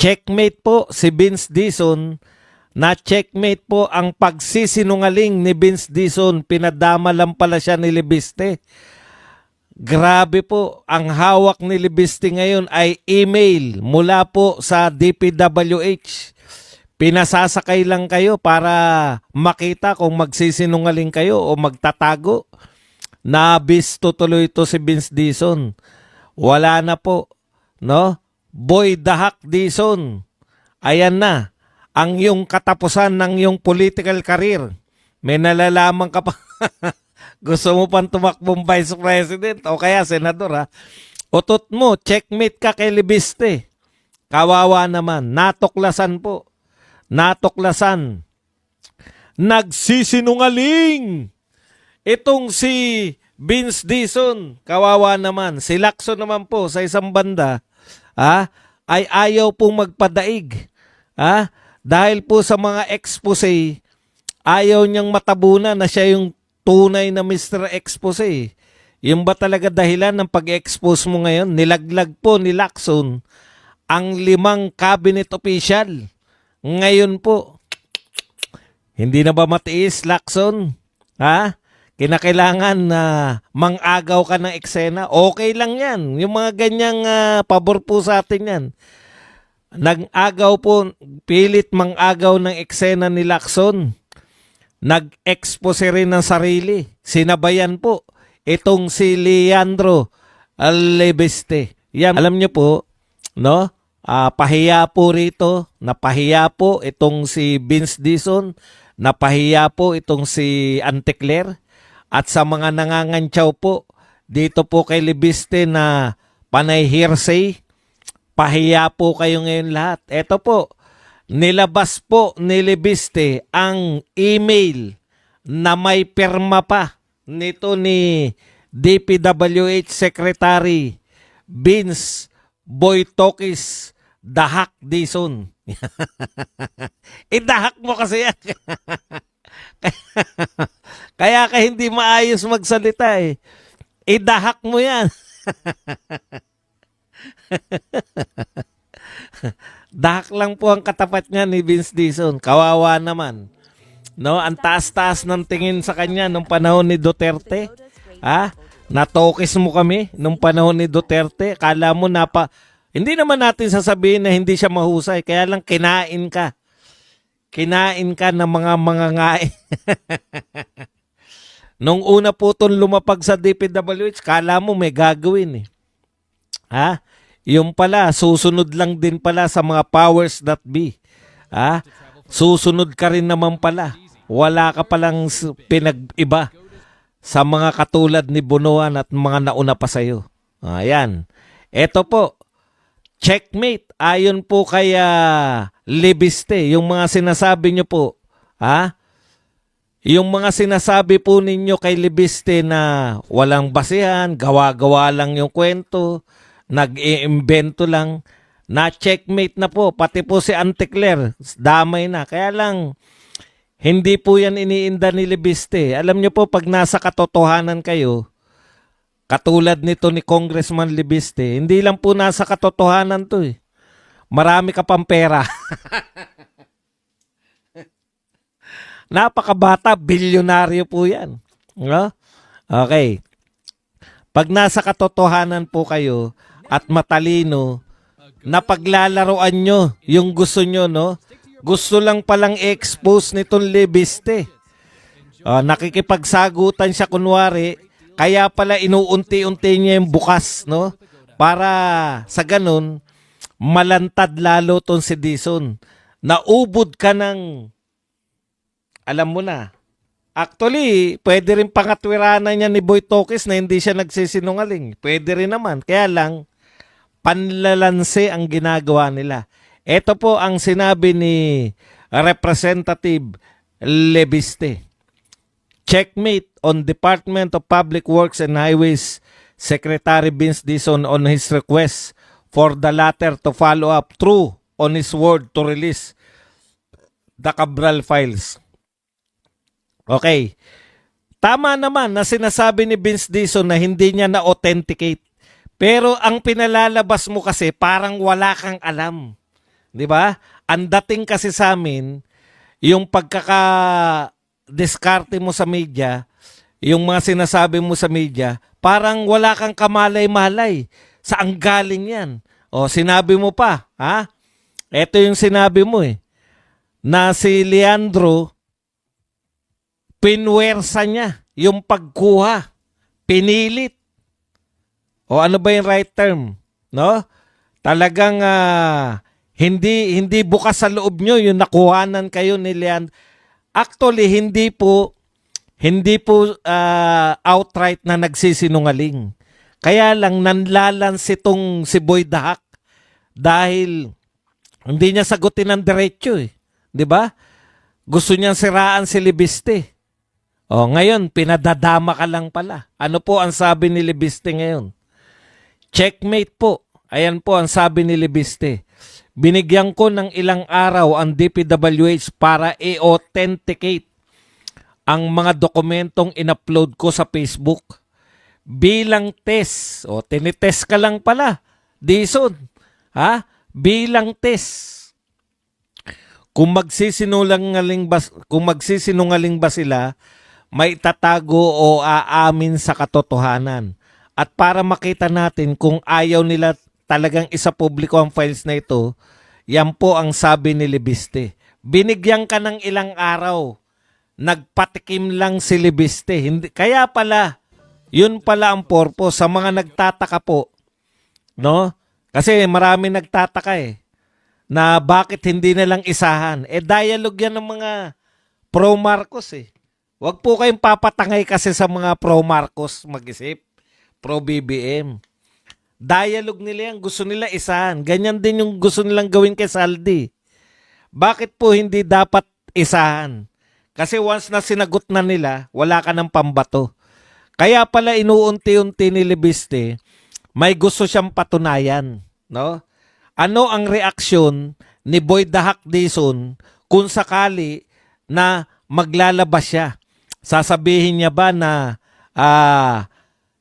checkmate po si Vince Dizon, na checkmate po ang pagsisinungaling ni Vince Dizon. Pinadama lang pala siya ni Libiste. Grabe po, ang hawak ni Libiste ngayon ay email mula po sa DPWH. Pinasasakay lang kayo para makita kung magsisinungaling kayo o magtatago. Nabisto tuloy ito si Vince Dizon. Wala na po, no? Boy Dahak Dizon. Ayan na ang iyong katapusan ng iyong political career. May nalalaman ka pa. Gusto mo pang tumakbong vice president o kaya senador, ha? Utot mo, checkmate ka kay Libiste. Kawawa naman. Natuklasan po. Natuklasan. Nagsisinungaling. Itong si Vince Dizon, kawawa naman. Si Lacson naman po sa isang banda, ay ayaw pong magpadaig. Dahil po sa mga expose, ayaw niyang matabunan na siya yung tunay na Mr. Expose. Yung ba talaga dahilan ng pag-expose mo ngayon? Nilaglag po ni Lacson ang 5 cabinet official. Ngayon po, hindi na ba matiis, Lacson? Kinakailangan na mang-agaw ka ng eksena? Okay lang yan. Yung mga ganyang pabor po sa atin yan. Nag-agaw po, pilit mang-agaw ng eksena ni Lacson. Nag-expose rin ng sarili. Sinabayan po itong si Leandro Libiste. Yan, alam niyo po, no? Pahiya po rito, napahiya po itong si Vince Dizon, napahiya po itong si Auntie Claire, at sa mga nangangantsaw po dito po kay Libiste na panay hearsay, pahiya po kayo ngayon lahat. Eto po, nilabas po ni Libiste ang email na may pirma pa nito ni DPWH Secretary Vince Boy Tokis Dahak Dizon. Idahak mo kasi yan. Kaya ka hindi maayos magsalita eh. Idahak mo yan. Dahak lang po ang katapat niya ni Vince Dizon. Kawawa naman. No, ang taas-taas ng tingin sa kanya nung panahon ni Duterte. Natokis mo kami nung panahon ni Duterte. Kala mo hindi naman natin sasabihin na hindi siya mahusay. Kaya lang kinain ka. Kinain ka ng mga mangangain. Nung una po itong lumapag sa DPWH, kala mo may gagawin eh. Yung pala, susunod lang din pala sa mga powers that be. Susunod ka rin naman pala. Wala ka palang pinag-iba sa mga katulad ni Bonoan at mga nauna pa sa'yo. Ayan. Eto po, checkmate. Ayon po kay Libiste, yung mga sinasabi nyo po, yung mga sinasabi po ninyo kay Libiste na walang basihan, gawa-gawa lang yung kwento, nag-iimbento lang, na checkmate na po, pati po si Auntie Claire, damay na. Kaya lang, hindi po yan iniinda ni Libiste. Alam nyo po, pag nasa katotohanan kayo, katulad nito ni Congressman Libiste, hindi lang po nasa katotohanan to eh. Marami ka pang pera. Napakabata, bilyonaryo po yan. No? Okay. Pag nasa katotohanan po kayo at matalino, napaglalaroan nyo yung gusto nyo, no? Gusto lang palang i-expose nitong Libiste. Nakikipagsagutan siya kunwari, kaya pala inuunti-unti niya yung bukas, no? Para sa ganun, malantad lalo tong si Dizon. Naubod ka ng, alam mo na. Actually, pwede rin pangatwiranan niya ni Boy Tokis na hindi siya nagsisinungaling. Pwede rin naman. Kaya lang, panlalanse ang ginagawa nila. Ito po ang sinabi ni Representative Libiste. Checkmate on Department of Public Works and Highways Secretary Vince Dizon on his request for the latter to follow up through on his word to release the Cabral files. Okay. Tama naman na sinasabi ni Vince Dizon na hindi niya na-authenticate. Pero ang pinalalabas mo kasi parang wala kang alam. 'Di ba? Ang dating kasi sa amin, yung pagkaka-diskarte mo sa media, yung mga sinasabi mo sa media, parang wala kang kamalay-malay. Saan galing yan? O, sinabi mo pa, ha? Ito yung sinabi mo na si Leandro, pinwersa niya yung pagkuha. Pinilit. O ano ba yung right term? No? Talagang hindi bukas sa loob nyo yung nakuhanan kayo ni Leandro. Actually, hindi po outright na nagsisinungaling. Kaya lang nanlalans itong si Boy Dahak dahil hindi niya sagutin ng diretso 'Di ba? Gusto niyang siraan si Libiste. O ngayon, pinadadama ka lang pala. Ano po ang sabi ni Libiste ngayon? Checkmate po. Ayan po ang sabi ni Libiste. Binigyan ko ng ilang araw ang DPWH para i-authenticate ang mga dokumentong in-upload ko sa Facebook bilang test. O, tinitest ka lang pala. Dison. Ha? Bilang test. Kung magsisinungaling ba sila, may tatago o aamin sa katotohanan. At para makita natin kung ayaw nila talagang isapubliko ang files na ito, yan po ang sabi ni Libiste. Binigyan ka ng ilang araw. Nagpatikim lang si Libiste. Kaya pala, yun pala ang purpose sa mga nagtataka po. No? Kasi marami nagtataka na bakit hindi na lang isahan. Dialogue yan ng mga pro-Marcos Huwag po kayong papatangay kasi sa mga pro-Marcos mag-isip. Pro-BBM. Dialogue nila yan. Gusto nila isahan. Ganyan din yung gusto nilang gawin kay Saldi. Bakit po hindi dapat isahan? Kasi once na sinagot na nila, wala ka ng pambato. Kaya pala inuunti-unti ni Libiste, may gusto siyang patunayan. No? Ano ang reaksyon ni Boy Dahak Dizon kung sakali na maglalabas siya? Sasabihin niya ba na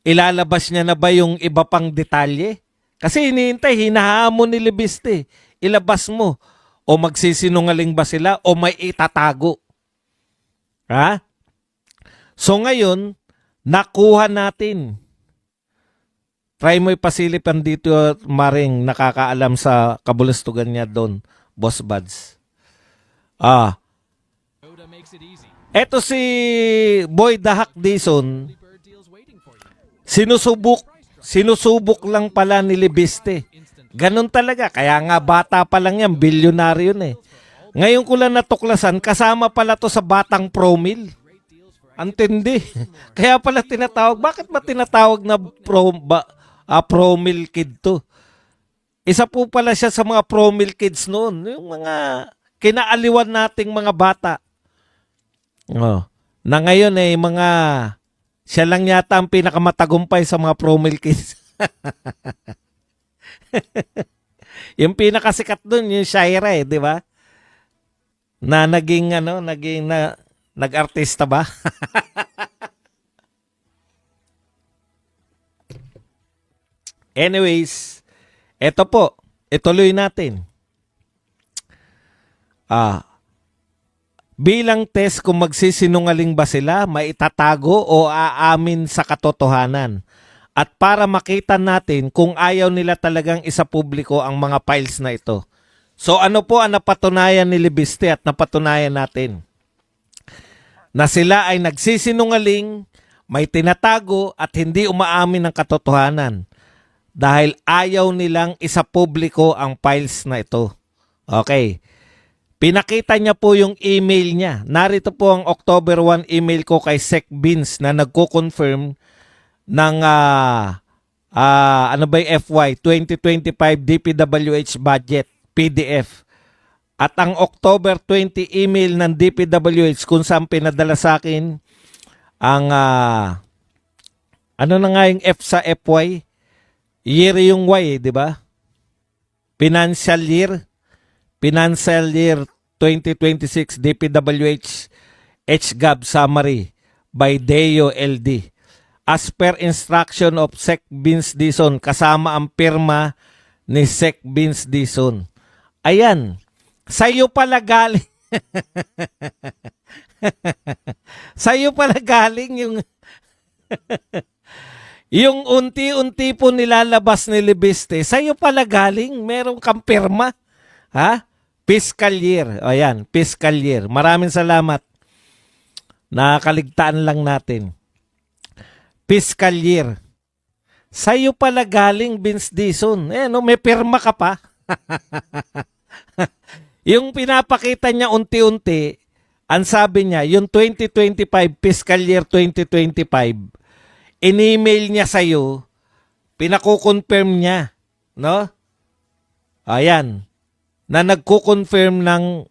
ilalabas niya na ba yung iba pang detalye? Kasi hinihintay, hinahamon ni Libiste. Ilabas mo. O magsisinungaling ba sila o may itatago? Ha? So ngayon, nakuha natin. Try mo ipasilipan dito maring nakakaalam sa kabulustugan niya doon, Boss Buds. Eto si Boy Dahak Dizon, sinusubok lang pala ni Libiste. Ganon talaga. Kaya nga bata pa lang yan, bilyonaryo na Ngayon ko lang natuklasan, kasama pala to sa batang promil. Antindi. Kaya pala tinatawag. Bakit ba tinatawag na promil kid to? Isa po pala siya sa mga promil kids noon. Yung mga kinaaliwan nating mga bata. Na ngayon siya lang yata ang pinakamatagumpay sa mga promil kids. Yung pinakasikat doon, yung Shaira di ba? Na nag-artista ba? Anyways, eto po, ituloy natin. Bilang test kung magsisinungaling ba sila, maitatago o aamin sa katotohanan. At para makita natin kung ayaw nila talagang isapubliko ang mga files na ito. So ano po ang napatunayan ni Libiste at napatunayan natin? Na sila ay nagsisinungaling, may tinatago at hindi umaamin ng katotohanan dahil ayaw nilang isapubliko ang files na ito. Okay. Pinakita niya po yung email niya. Narito po ang October 1 email ko kay Sec Beans na nagko-confirm ng FY 2025 DPWH budget PDF. At ang October 20 email ng DPWH kung saan pinadala sa akin ang ano na nga yung F sa FY? Year yung Y, di ba? Financial year 2026 DPWH HGAB summary by Deo LD. As per instruction of Sec Vince Dizon, kasama ang pirma ni Sec Vince Dizon. Ayan. Sa'yo pala galing. Sa'yo pala galing yung unti-unti po nilalabas ni Libiste. Sa'yo pala galing. Meron kang pirma. Ha? Fiscal year. Ayan, fiscal year. Maraming salamat. Nakakaligtaan lang natin. Fiscal year. Sa'yo pala galing, Vince Dizon. Eh, no, may pirma ka pa. Yung pinapakita niya unti-unti, ang sabi niya, yung 2025, fiscal year 2025, in-email niya sa'yo, pinakukonfirm niya, no? Ayan, na nagkukonfirm ng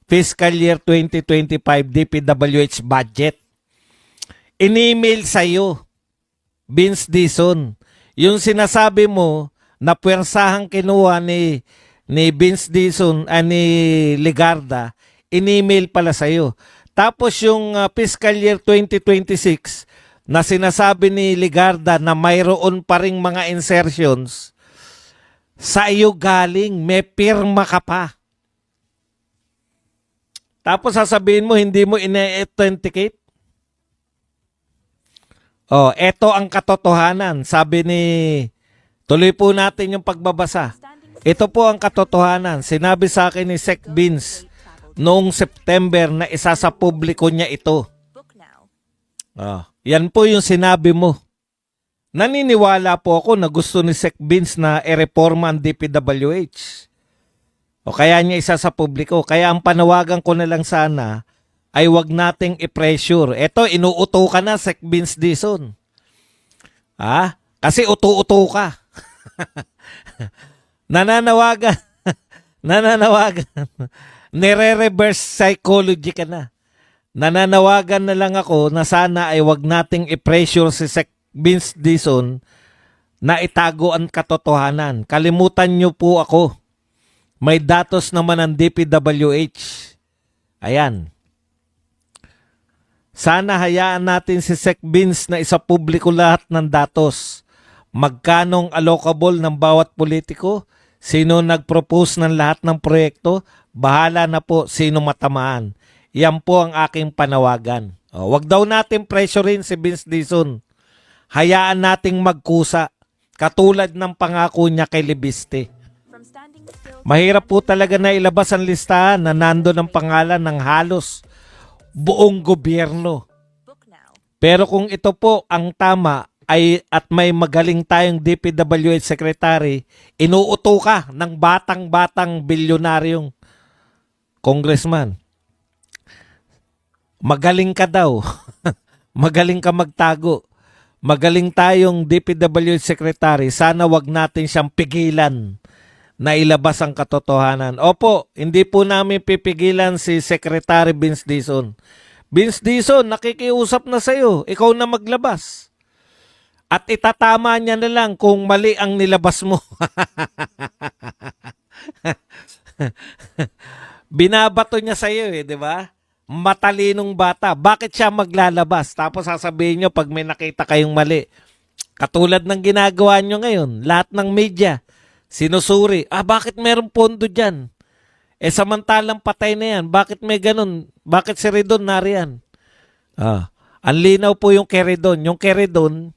fiscal year 2025 DPWH budget. In-email sa'yo, Vince Dizon, yung sinasabi mo na puwersahang kinuha ni Vince Dizon ni Legarda, in-email pala sa'yo. Tapos yung fiscal year 2026 na sinasabi ni Legarda na mayroon pa ring mga insertions, sa iyo galing, may pirma ka pa. Tapos sasabihin mo, hindi mo ina-authenticate? Oh, eto ang katotohanan. Sabi ni, tuloy po natin yung pagbabasa. Ito po ang katotohanan. Sinabi sa akin ni Sec Vince noong September na isa sa publiko niya ito. Oh, yan po yung sinabi mo. Naniniwala po ako na gusto ni Sec Vince na i-reforma ang DPWH. O kaya niya isa sa publiko. Kaya ang panawagan ko na lang sana ay wag nating i-pressure. Ito, inuuto ka na, Sec Vince Dizon. Ha? Kasi uto-uto ka. Nananawagan. Nire-reverse psychology ka na. Nananawagan na lang ako na sana ay wag nating i-pressure si Sec Vince Dizon na itago ang katotohanan. Kalimutan niyo po ako. May datos naman ang DPWH. Ayan. Sana hayaan natin si Sec Vince na isa publiko lahat ng datos. Magkanong allocable ng bawat politiko, sino nag-propose ng lahat ng proyekto, bahala na po sino matamaan. Yan po ang aking panawagan. Wag daw natin pressurein si Vince Dizon. Hayaan nating magkusa, katulad ng pangako niya kay Libiste. Mahirap po talaga na ilabas ang listahan na nando ng pangalan ng halos buong gobyerno. Pero kung ito po ang tama ay at may magaling tayong DPWH secretary, inuuto ka ng batang-batang bilyonaryong congressman. Magaling ka daw. Magaling ka magtago. Magaling tayong DPWH secretary. Sana wag natin siyang pigilan na ilabas ang katotohanan. Opo, hindi po namin pipigilan si Secretary Vince Dizon. Vince Dizon, nakikiusap na sa'yo. Ikaw na maglabas. At itatama niya na lang kung mali ang nilabas mo. Binabato niya sa'yo di ba? Matalinong bata. Bakit siya maglalabas? Tapos sasabihin niyo pag may nakita kayong mali. Katulad ng ginagawa niyo ngayon, lahat ng media, sinusuri. Bakit merong pondo dyan? Samantalang patay na yan. Bakit may ganun? Bakit si Redon nariyan? Ang linaw po yung Keredon. Yung Keredon,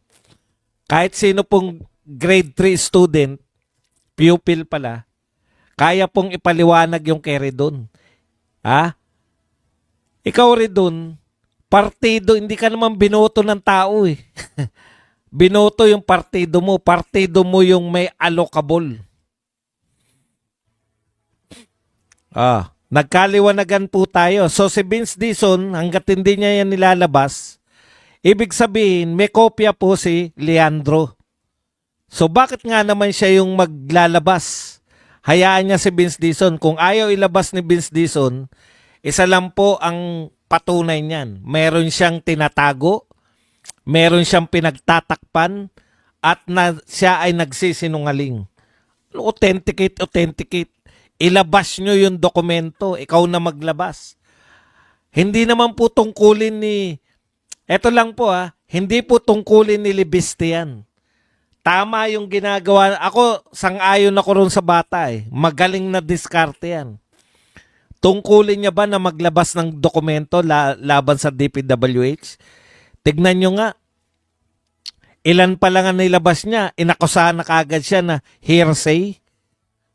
kahit sino pong grade 3 student, pupil pala, kaya pong ipaliwanag yung Keredon. Ikaw Redon, partido, hindi ka naman binoto ng tao eh. Binoto yung partido mo. Partido mo yung may allocable. Nagkaliwanagan po tayo. So si Vince Dizon, hanggat hindi niya yan nilalabas, ibig sabihin, may kopya po si Leandro. So bakit nga naman siya yung maglalabas? Hayaan niya si Vince Dizon. Kung ayaw ilabas ni Vince Dizon, isa lang po ang patunay niyan. Meron siyang tinatago, meron siyang pinagtatakpan, at siya ay nagsisinungaling. Authenticate. Ilabas nyo yung dokumento. Ikaw na maglabas. Hindi naman po tungkulin ni... Eto lang po hindi po tungkulin ni Libiste yan. Tama yung ginagawa. Ako, sang-ayon ako ron sa bata eh. Magaling na diskarte yan. Tungkulin niya ba na maglabas ng dokumento laban sa DPWH? Tignan nyo nga, ilan pa lang ang nilabas niya, inakusahan na kagad siya na hearsay.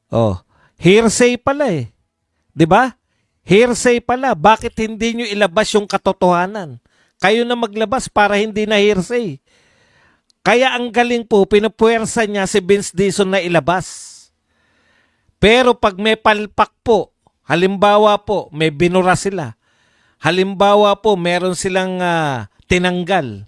Oh, hearsay pala eh. 'Di ba? Hearsay pala. Bakit hindi nyo ilabas yung katotohanan? Kayo na maglabas para hindi na hearsay. Kaya ang galing po, pinupuwersa niya si Vince Dizon na ilabas. Pero pag may palpak po, halimbawa po, may binura sila. Halimbawa po, meron silang tinanggal.